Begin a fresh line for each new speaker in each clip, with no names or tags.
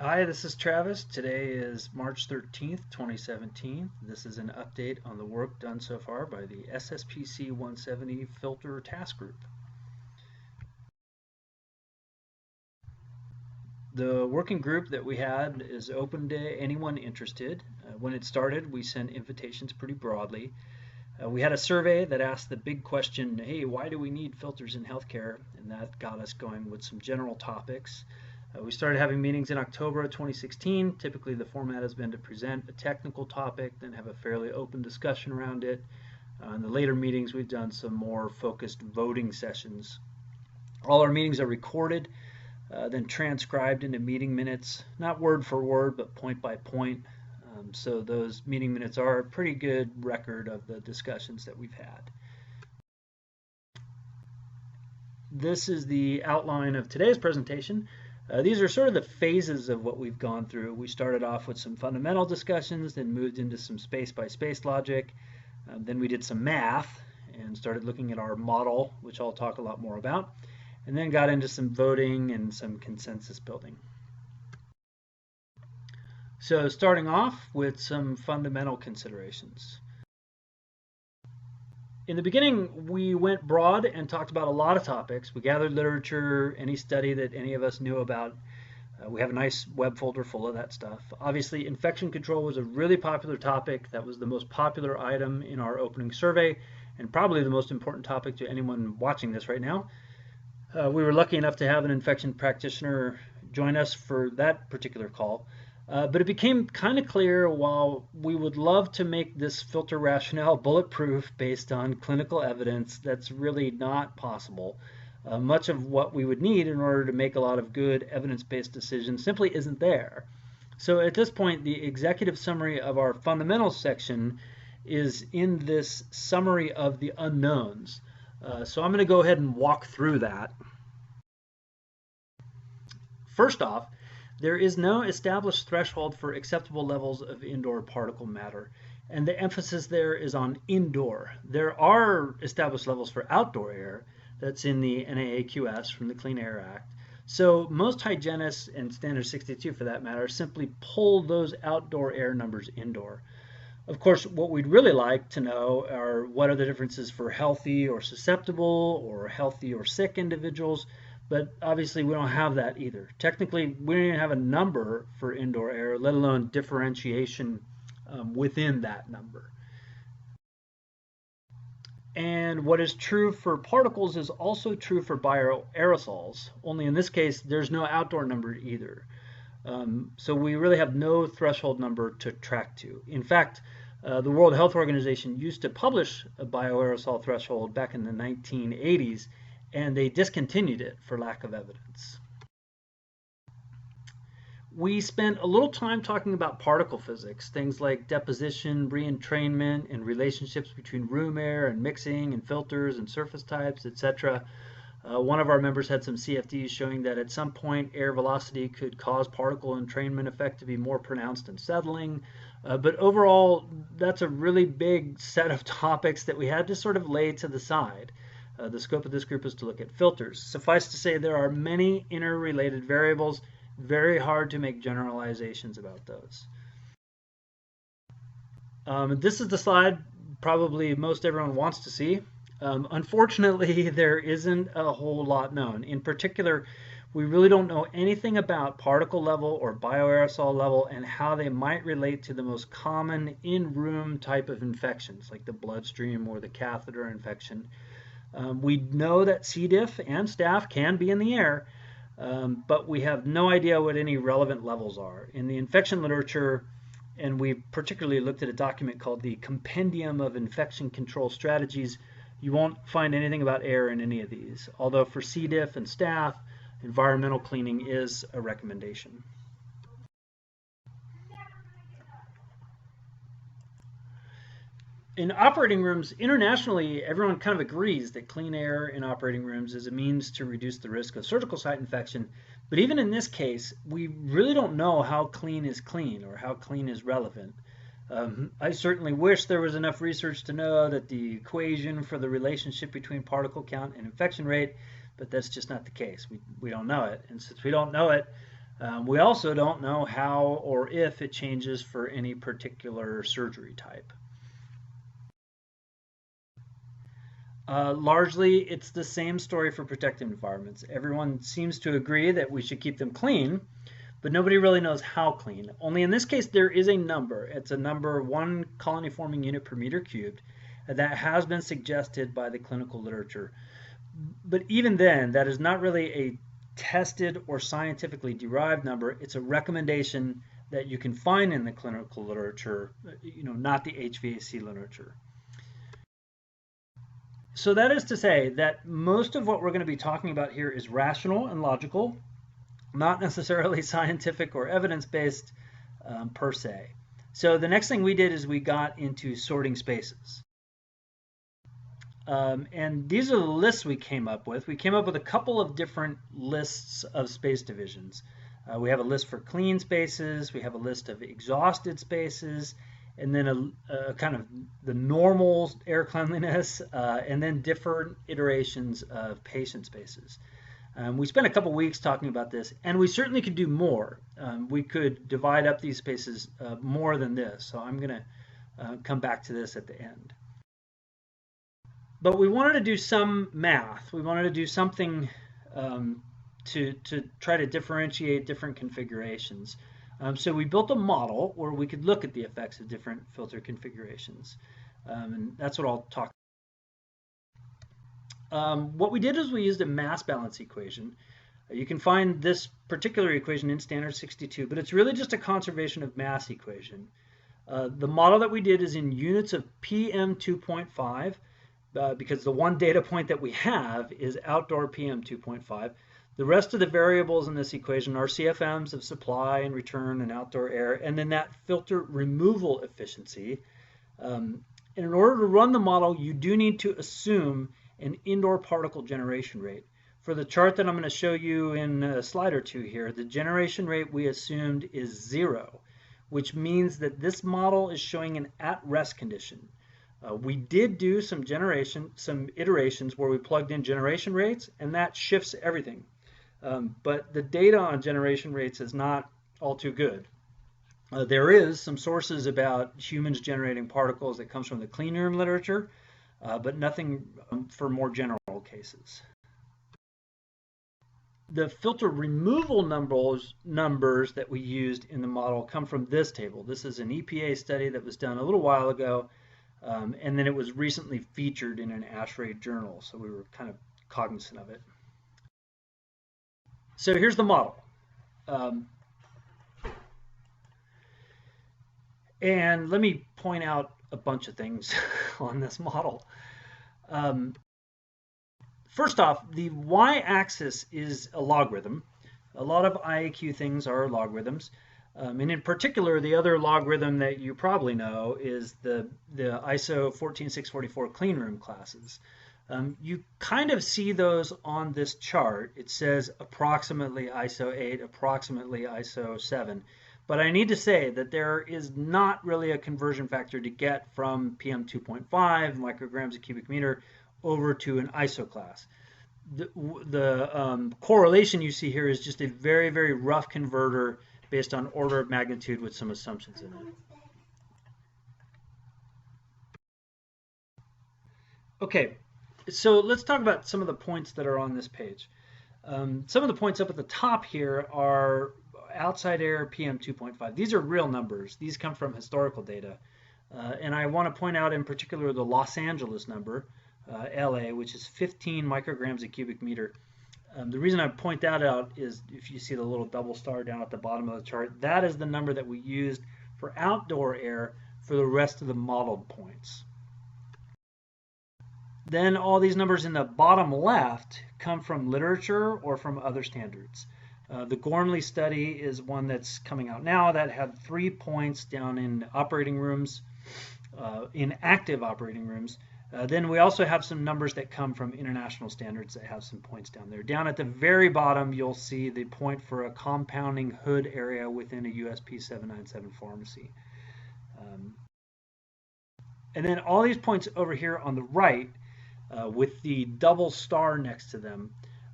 Hi, this is Travis. Today is March 13th, 2017. This is an update on the work done so far by the SSPC 170 Filter Task Group. The working group that we had is open to anyone interested. When it started, we sent invitations pretty broadly. We had a survey that asked the big question, hey, why do we need filters in healthcare? And that got us going with some general topics. We started having meetings in October of 2016. Typically, the format has been to present a technical topic, then have a fairly open discussion around it. In the later meetings, we've done some more focused voting sessions. All our meetings are recorded, then transcribed into meeting minutes, not word for word, but point by point. So those meeting minutes are a pretty good record of the discussions that we've had. This is the outline of today's presentation. These are sort of the phases of what we've gone through. We started off with some fundamental discussions, then moved into some space-by-space logic. Then we did some math and started looking at our model, which I'll talk a lot more about. And then got into some voting and some consensus building. So starting off with some fundamental considerations. In the beginning, we went broad and talked about a lot of topics. We gathered literature, any study that any of us knew about. We have a nice web folder full of that stuff. Obviously, infection control was a really popular topic. That was the most popular item in our opening survey and probably the most important topic to anyone watching this right now. We were lucky enough to have an infection practitioner join us for that particular call. But it became kind of clear while we would love to make this filter rationale bulletproof based on clinical evidence, that's really not possible. Much of what we would need in order to make a lot of good evidence-based decisions simply isn't there. So at this point, the executive summary of our fundamentals section is in this summary of the unknowns. So I'm going to go ahead and walk through that. First off, there is no established threshold for acceptable levels of indoor particle matter, and the emphasis there is on indoor. There are established levels for outdoor air, that's in the NAAQS from the Clean Air Act. So most hygienists, and Standard 62 for that matter, simply pull those outdoor air numbers indoor. Of course, what we'd really like to know are what are the differences for healthy or susceptible or healthy or sick individuals, but obviously we don't have that either. Technically, we don't even have a number for indoor air, let alone differentiation within that number. And what is true for particles is also true for bioaerosols, only in this case, there's no outdoor number either. So we really have no threshold number to track to. In fact, the World Health Organization used to publish a bioaerosol threshold back in the 1980s, and they discontinued it for lack of evidence. We spent a little time talking about particle physics, things like deposition, re-entrainment, and relationships between room air and mixing and filters and surface types, etc. One of our members had some CFDs showing that at some point air velocity could cause particle entrainment effect to be more pronounced and settling. But overall, that's a really big set of topics that we had to sort of lay to the side. The scope of this group is to look at filters. Suffice to say, there are many interrelated variables, very hard to make generalizations about those. This is the slide probably most everyone wants to see. Unfortunately, there isn't a whole lot known. In particular, we really don't know anything about particle level or bioaerosol level and how they might relate to the most common in-room type of infections, like the bloodstream or the catheter infection. We know that C. diff and staph can be in the air, but we have no idea what any relevant levels are. In the infection literature, and we particularly looked at a document called the Compendium of Infection Control Strategies, you won't find anything about air in any of these, although for C. diff and staph, environmental cleaning is a recommendation. In operating rooms, internationally, everyone kind of agrees that clean air in operating rooms is a means to reduce the risk of surgical site infection. But even in this case, we really don't know how clean is clean or how clean is relevant. I certainly wish there was enough research to know that the equation for the relationship between particle count and infection rate, but that's just not the case. We don't know it. And since we don't know it, We also don't know how or if it changes for any particular surgery type. Largely, it's the same story for protected environments. Everyone seems to agree that we should keep them clean, but nobody really knows how clean. Only in this case, there is a number. It's a number 1 colony forming unit per meter cubed that has been suggested by the clinical literature. But even then, that is not really a tested or scientifically derived number. It's a recommendation that you can find in the clinical literature, not the HVAC literature. So that is to say that most of what we're going to be talking about here is rational and logical, not necessarily scientific or evidence-based per se. So the next thing we did is we got into sorting spaces. And these are the lists we came up with. We came up with a couple of different lists of space divisions. We have a list for clean spaces, we have a list of exhausted spaces, and then a kind of the normal air cleanliness, and then different iterations of patient spaces. We spent a couple weeks talking about this, and we certainly could do more. We could divide up these spaces more than this, so I'm going to come back to this at the end. But we wanted to do some math. We wanted to do something to try to differentiate different configurations. So we built a model where we could look at the effects of different filter configurations. And that's what I'll talk about. What we did is we used a mass balance equation. You can find this particular equation in Standard 62, but it's really just a conservation of mass equation. The model that we did is in units of PM 2.5, because the one data point that we have is outdoor PM 2.5. The rest of the variables in this equation are CFMs of supply and return and outdoor air, and then that filter removal efficiency. And in order to run the model, you do need to assume an indoor particle generation rate. For the chart that I'm going to show you in a slide or two here, the generation rate we assumed is 0, which means that this model is showing an at-rest condition. We did do some iterations where we plugged in generation rates, and that shifts everything. But the data on generation rates is not all too good. There is some sources about humans generating particles that comes from the clean room literature, but nothing for more general cases. The filter removal numbers that we used in the model come from this table. This is an EPA study that was done a little while ago, and then it was recently featured in an ASHRAE journal, so we were kind of cognizant of it. So here's the model. And let me point out a bunch of things on this model. First off, the y-axis is a logarithm. A lot of IAQ things are logarithms. And in particular, the other logarithm that you probably know is the ISO 14644 clean room classes. You kind of see those on this chart. It says approximately ISO 8, approximately ISO 7. But I need to say that there is not really a conversion factor to get from PM 2.5 micrograms a cubic meter over to an ISO class. The correlation you see here is just a very, very rough converter based on order of magnitude with some assumptions in it. Okay, so let's talk about some of the points that are on this page. Some of the points up at the top here are outside air PM 2.5. These are real numbers. These come from historical data. And I want to point out in particular the Los Angeles number, LA, which is 15 micrograms a cubic meter. The reason I point that out is if you see the little double star down at the bottom of the chart, that is the number that we used for outdoor air for the rest of the modeled points. Then all these numbers in the bottom left come from literature or from other standards. The Gormley study is one that's coming out now that had 3 points down in operating rooms, in active operating rooms. Then we also have some numbers that come from international standards that have some points down there. Down at the very bottom, you'll see the point for a compounding hood area within a USP 797 pharmacy. And then all these points over here on the right, with the double star next to them,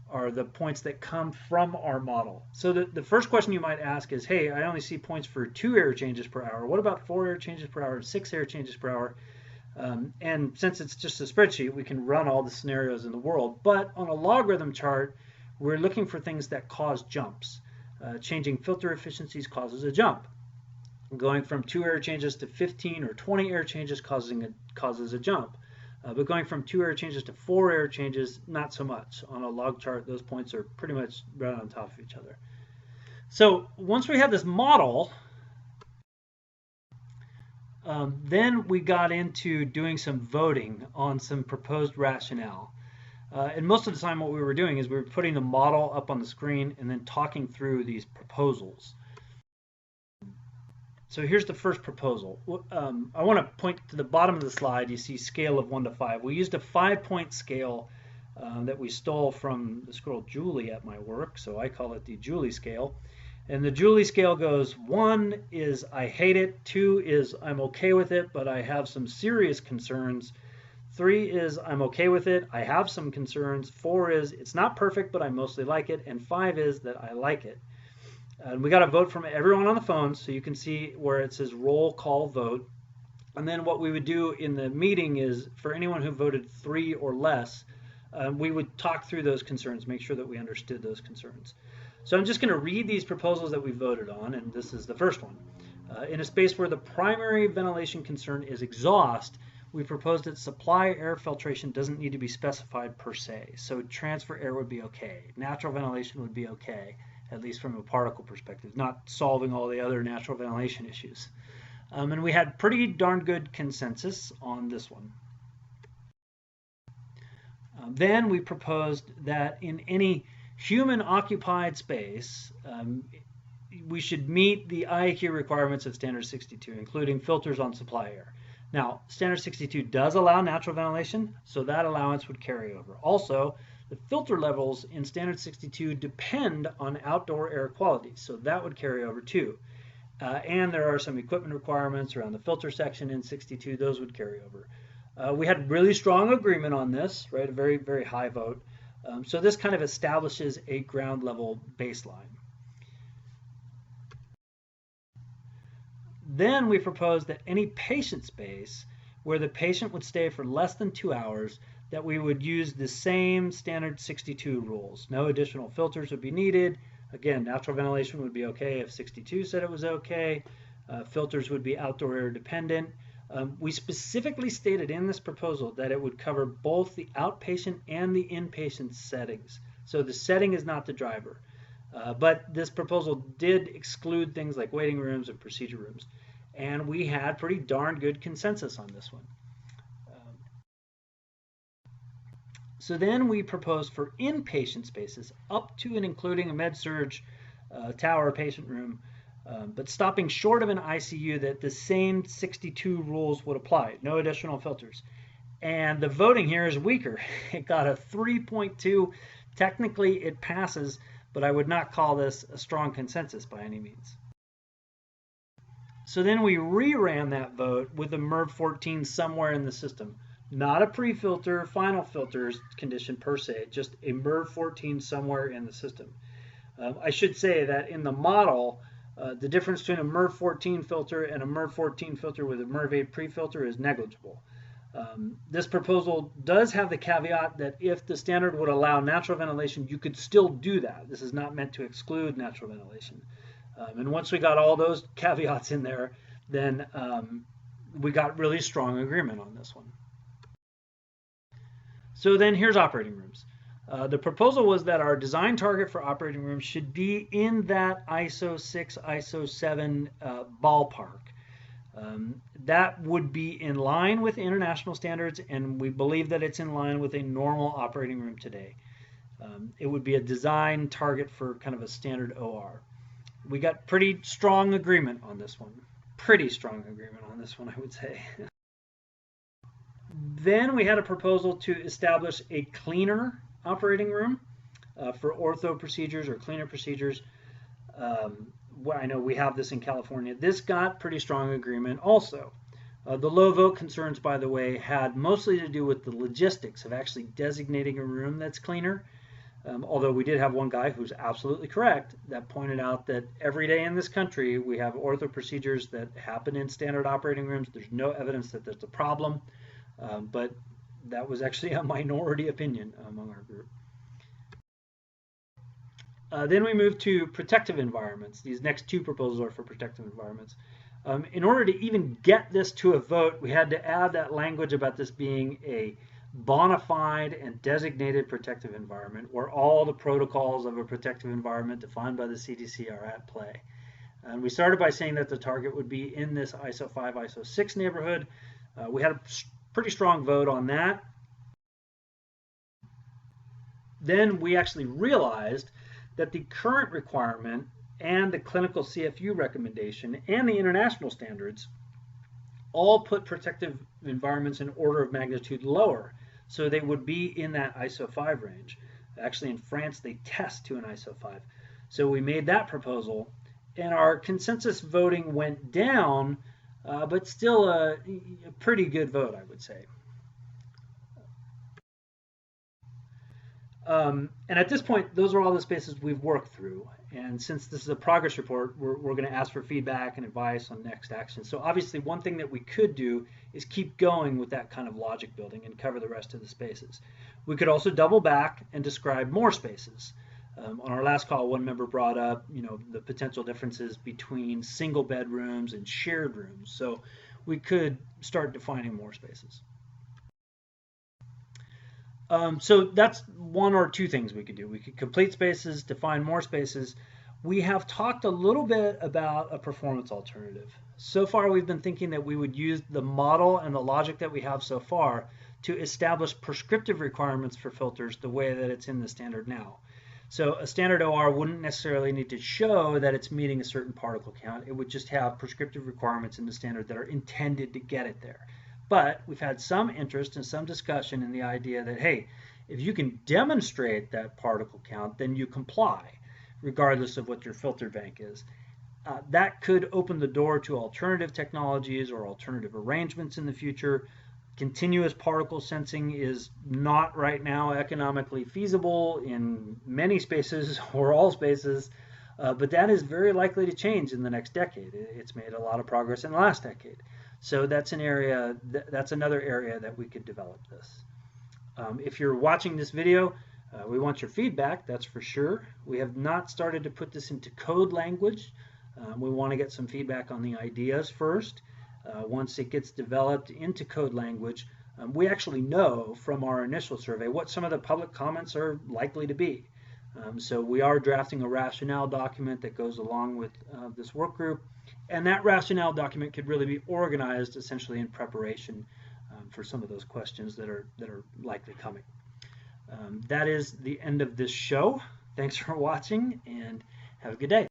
are the points that come from our model. So the first question you might ask is, hey, I only see points for 2 air changes per hour. What about 4 air changes per hour, 6 air changes per hour? And since it's just a spreadsheet, we can run all the scenarios in the world. But on a logarithm chart, we're looking for things that cause jumps. Changing filter efficiencies causes a jump. Going from 2 air changes to 15 or 20 air changes causes a jump. But going from 2 air changes to 4 air changes, not so much. On a log chart, those points are pretty much right on top of each other. So once we had this model, then we got into doing some voting on some proposed rationale. And most of the time what we were doing is we were putting the model up on the screen and then talking through these proposals. So here's the first proposal. I want to point to the bottom of the slide. You see scale of 1 to 5. We used a 5-point scale that we stole from this girl Julie at my work, so I call it the Julie scale. And the Julie scale goes 1 is I hate it, 2 is I'm okay with it, but I have some serious concerns. 3 is I'm okay with it, I have some concerns. 4 is it's not perfect, but I mostly like it. And 5 is that I like it. And we got a vote from everyone on the phone, so you can see where it says roll call vote. And then what we would do in the meeting is for anyone who voted 3 or less, we would talk through those concerns, make sure that we understood those concerns. So I'm just going to read these proposals that we voted on, and this is the first one. In a space where the primary ventilation concern is exhaust, we proposed that supply air filtration doesn't need to be specified per se. So transfer air would be okay. Natural ventilation would be okay, at least from a particle perspective, not solving all the other natural ventilation issues. And we had pretty darn good consensus on this one. Then we proposed that in any human-occupied space, we should meet the IAQ requirements of Standard 62, including filters on supply air. Now, Standard 62 does allow natural ventilation, so that allowance would carry over. Also, the filter levels in Standard 62 depend on outdoor air quality, so that would carry over too. And there are some equipment requirements around the filter section in 62, those would carry over. We had really strong agreement on this, right? A very, very high vote. So this kind of establishes a ground level baseline. Then we proposed that any patient space where the patient would stay for less than 2 hours, that we would use the same Standard 62 rules. No additional filters would be needed. Again, natural ventilation would be okay if 62 said it was okay. Filters would be outdoor air dependent. We specifically stated in this proposal that it would cover both the outpatient and the inpatient settings. So the setting is not the driver. But this proposal did exclude things like waiting rooms and procedure rooms. And we had pretty darn good consensus on this one. So then we proposed for inpatient spaces up to and including a med-surg tower patient room, but stopping short of an ICU, that the same 62 rules would apply, no additional filters. And the voting here is weaker. It got a 3.2. Technically it passes, but I would not call this a strong consensus by any means. So then we reran that vote with a MERV 14 somewhere in the system. Not a pre-filter, final filters condition per se, just a MERV 14 somewhere in the system. I should say that in the model, the difference between a MERV 14 filter and a MERV 14 filter with a MERV 8 pre-filter is negligible. This proposal does have the caveat that if the standard would allow natural ventilation, you could still do that. This is not meant to exclude natural ventilation. And once we got all those caveats in there, then we got really strong agreement on this one. So then here's operating rooms. The proposal was that our design target for operating rooms should be in that ISO 6, ISO 7 ballpark. That would be in line with international standards, and we believe that it's in line with a normal operating room today. It would be a design target for kind of a standard OR. We got pretty strong agreement on this one. Pretty strong agreement on this one, I would say. Then we had a proposal to establish a cleaner operating room for ortho procedures or cleaner procedures. I know we have this in California. This got pretty strong agreement also. The low vote concerns, by the way, had mostly to do with the logistics of actually designating a room that's cleaner. Although we did have one guy who's absolutely correct that pointed out that every day in this country we have ortho procedures that happen in standard operating rooms. There's no evidence that there's a problem, but that was actually a minority opinion among our group. Then we move to protective environments. These next two proposals are for protective environments. In order to even get this to a vote, we had to add that language about this being a bona fide and designated protective environment where all the protocols of a protective environment defined by the CDC are at play. And we started by saying that the target would be in this ISO 5, ISO 6 neighborhood. We had a pretty strong vote on that. Then we actually realized that the current requirement and the clinical CFU recommendation and the international standards all put protective environments in order of magnitude lower. So they would be in that ISO 5 range. Actually, in France, they test to an ISO 5. So we made that proposal, and our consensus voting went down, but still a pretty good vote, I would say. And at this point, those are all the spaces we've worked through. And since this is a progress report, we're going to ask for feedback and advice on next action. So obviously, one thing that we could do is keep going with that kind of logic building and cover the rest of the spaces. We could also double back and describe more spaces. On our last call, one member brought up, the potential differences between single bedrooms and shared rooms. So we could start defining more spaces. So that's one or two things we could do. We could complete spaces, define more spaces. We have talked a little bit about a performance alternative. So far, we've been thinking that we would use the model and the logic that we have so far to establish prescriptive requirements for filters the way that it's in the standard now. So a standard OR wouldn't necessarily need to show that it's meeting a certain particle count. It would just have prescriptive requirements in the standard that are intended to get it there. But we've had some interest and some discussion in the idea that, hey, if you can demonstrate that particle count, then you comply, regardless of what your filter bank is. That could open the door to alternative technologies or alternative arrangements in the future. Continuous particle sensing is not right now economically feasible in many spaces or all spaces, but that is very likely to change in the next decade. It's made a lot of progress in the last decade. So that's an area, that's another area that we could develop this. If you're watching this video, we want your feedback, that's for sure. We have not started to put this into code language. We want to get some feedback on the ideas first. Once it gets developed into code language, we actually know from our initial survey what some of the public comments are likely to be. So we are drafting a rationale document that goes along with this work group, and that rationale document could really be organized essentially in preparation for some of those questions that are likely coming. That is the end of this show. Thanks for watching, and have a good day.